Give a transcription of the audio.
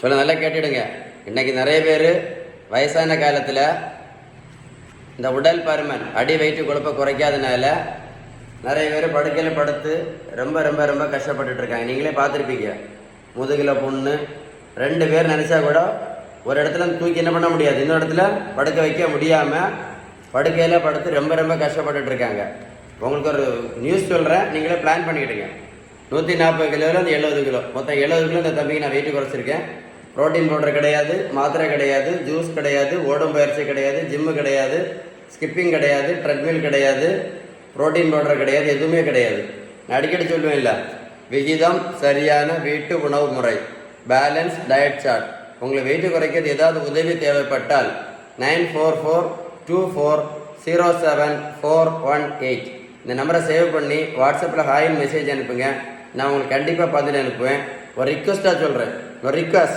சொல்ல நல்லா கேட்டுடுங்க. இன்னைக்கு நிறைய பேர் வயசான காலத்தில் இந்த உடல் பருமன் அடி வயிற்று கொழுப்பை குறைக்காதனால நிறைய பேர் படுக்கையில் படுத்து ரொம்ப ரொம்ப ரொம்ப கஷ்டப்பட்டுட்டு இருக்காங்க. நீங்களே பார்த்துருப்பீங்க. முதுகில் புண்ணு, 2 பேர் நினச்சா கூட ஒரு இடத்துல தூக்கி என்ன பண்ண முடியாது, இன்னொரு இடத்துல படுக்க வைக்க முடியாமல் படுக்கையில் படுத்து ரொம்ப ரொம்ப கஷ்டப்பட்டுட்டு இருக்காங்க. உங்களுக்கு ஒரு நியூஸ் சொல்கிறேன், நீங்களே பிளான் பண்ணிக்கிடுங்க. 140 கிலோவில் அந்த 70 கிலோ, மொத்தம் 70 கிலோ இந்த தம்பிக்கு நான் வெயிட்டு குறைச்சிருக்கேன். ப்ரோட்டீன் பவுடர் கிடையாது, மாத்திரை கிடையாது, ஜூஸ் கிடையாது, ஓடும் பயிற்சி கிடையாது, ஜிம்மு கிடையாது, ஸ்கிப்பிங் கிடையாது, ட்ரெட்மில் கிடையாது, ப்ரோட்டீன் பவுடர் கிடையாது, எதுவுமே கிடையாது. நான் அடிக்கடி சொல்லுவேன் இல்லை, விகிதம் சரியான வீட்டு உணவு முறை, பேலன்ஸ் டயட் சார்ட். உங்களுக்கு வெயிட்டு குறைக்கிறது ஏதாவது உதவி தேவைப்பட்டால் 9442407418 இந்த நம்பரை சேவ் பண்ணி வாட்ஸ்அப்பில் ஹாயின் மெசேஜ் அனுப்புங்க. நான் உங்களுக்கு கண்டிப்பாக பதில் அனுப்புவேன். ஒரு ரிக்வஸ்ட்டாக சொல்கிறேன், ஒரு ரிக்வஸ்ட்.